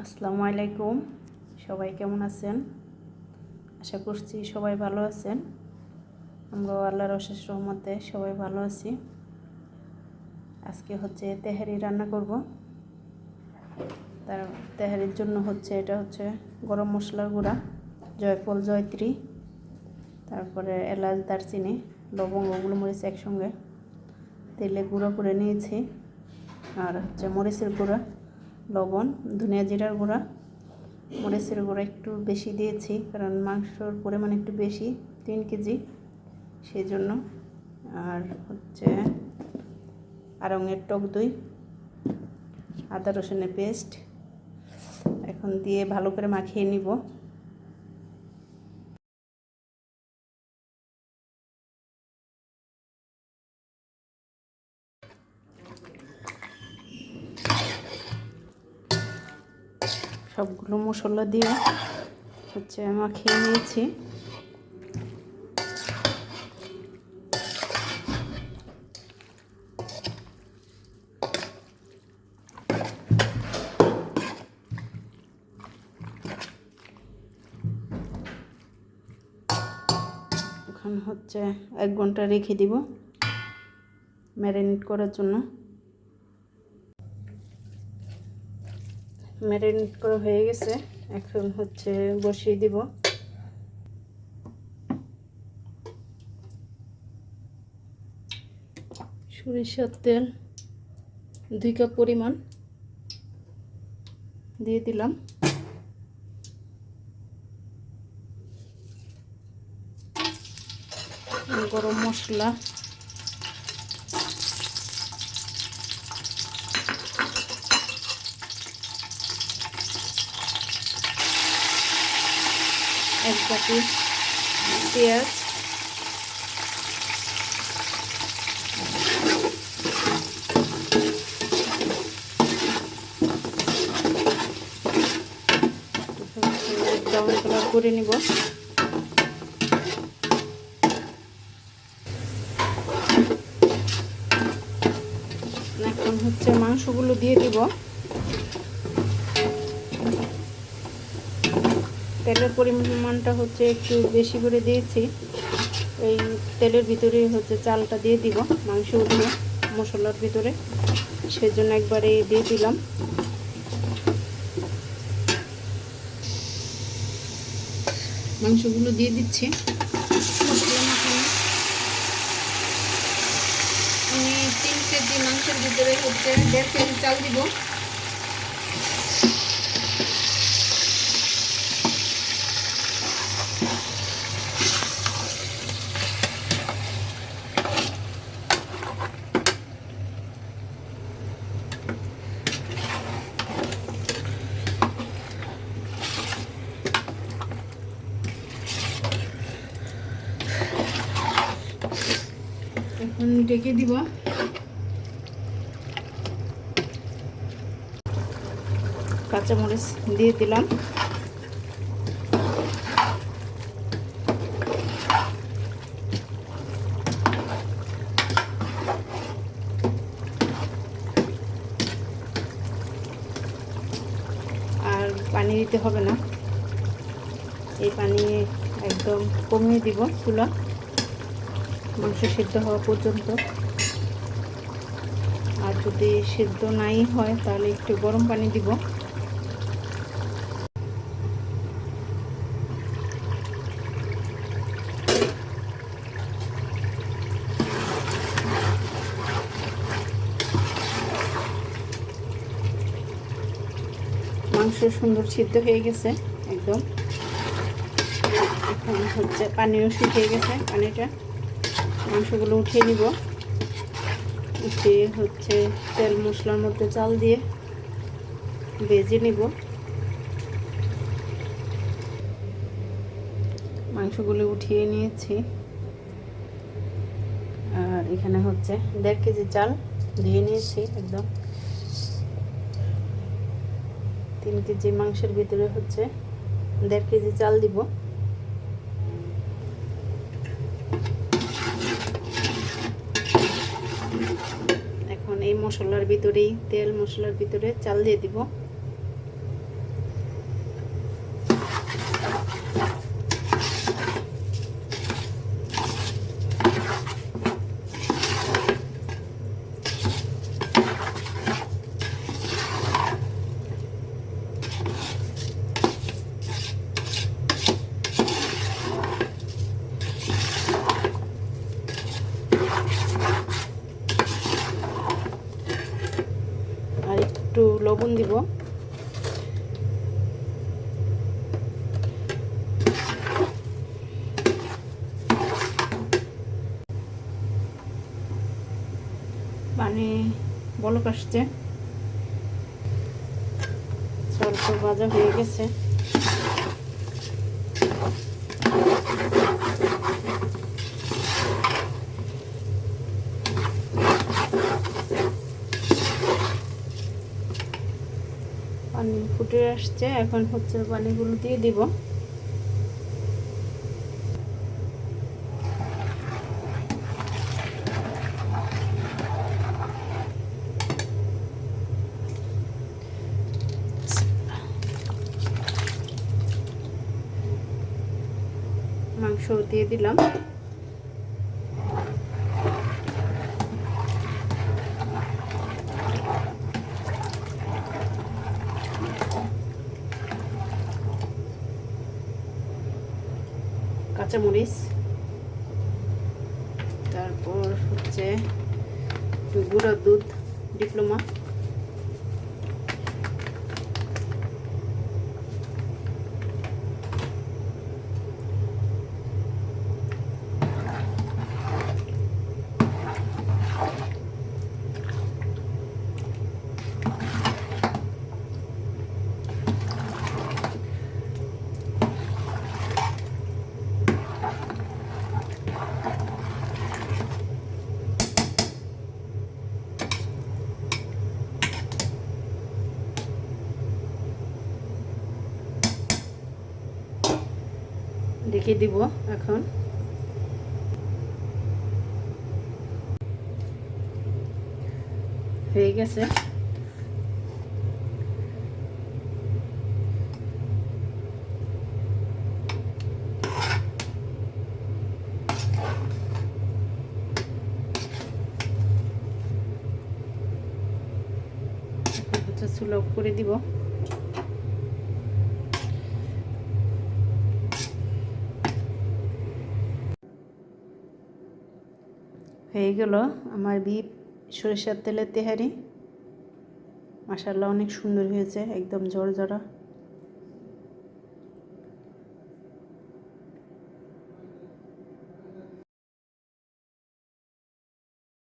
আসসালামু আলাইকুম। সবাই কেমন আছেন? আশা করছি সবাই ভালো আছেন। আমরা আল্লাহর অশেষ রহমতে সবাই ভালো আছি। আজকে তেহারি রান্না করব। তার তেহারির জন্য এটা হচ্ছে গরম মশলার গুঁড়া, জয়ফল, জয়ত্রী, তারপরে এলাচ, দারচিনি, লবঙ্গ, গোলমরিচ একসঙ্গে তেলে গুঁড়ো করে নিয়েছি। আর মরিচের গুঁড়া, লবণ, ধনিয়া জিরার গুঁড়া, মরিচের গুঁড়া একটু বেশি দিয়েছি কারণ মাংসর পরিমাণ একটু বেশি, 3 কেজি, সেই জন্য। আর আড়ঙের টক দই, আদা রসুনের পেস্ট এখন দিয়ে ভালো করে মাখিয়ে নিব। সবগুলো মশলা দিয়ে মাখিয়ে নিয়েছি। এখন 1 ঘন্টা রেখে দিব ম্যারিনেট করার জন্য। ম্যারিনেট করা হয়ে গেছে, এখন বসিয়ে দিব। সরিষার তেল 2 কাপ পরিমাণ দিয়ে দিলাম। গরম মশলা, এক বাটি পেঁয়াজ, ব্রাউন কালার করে নিব। এখন মাংসগুলো দিয়ে দিব। তেলের পরিমাণটা একটু বেশি করে দিয়েছি। এই তেলের ভিতরে চালটা দিয়ে দিব মাংসগুলো মশলার ভিতরে, সেজন্য একবারে দিয়ে দিলাম। মাংসগুলো দিয়ে দিচ্ছি। মশলা মাখানো আমি 3 কেজি মাংসের ভিতরে 1.5 কেজি চাল দিব। এখন ঢেকে দিব। কাঁচামরিচ দিয়ে দিলাম। আর পানি দিতে হবে না, এই পানি একদম কমিয়ে দিব চুলা মাংস সিদ্ধ হওয়া পর্যন্ত। আর যদি সিদ্ধ নাই হয় তাহলে একটু গরম পানি দিব। মাংস সুন্দর সিদ্ধ হয়ে গেছে একদম। এখন পানিও শুকিয়ে গেছে, পানিটা মাংসগুলো উঠিয়ে নিব। উঠিয়ে তেল মশলার মধ্যে চাল দিয়ে ভেজে নিব। মাংসগুলো উঠিয়ে নিয়েছি। আর এখানে 1.5 কেজি চাল দিয়ে নিয়েছি একদম। 3 কেজি মাংসের ভিতরে 1.5 কেজি চাল দিব। এখন এই মশলার ভিতরেই তেল মশলার ভিতরে চাল দিয়ে দিব। লবণ দিব। পানি বলক আসছে, অল্প ভাজা হয়ে গেছে। পানি ফুটে আসছে, এখন হচ্ছে পানিগুলো দিয়ে দিব। মাংস দিয়ে দিলাম। কাঁচামরিচ, তারপর হচ্ছে গুঁড়া দুধ ডিপ্লোমা, ঢেকে দিব। এখন হয়ে গেছে। চুলা অফ করে দিব। হয়ে গেল আমার বিফ সরিষার তেলের তেহারি। মাশাআল্লাহ অনেক সুন্দর হয়েছে, একদম ঝরঝরা।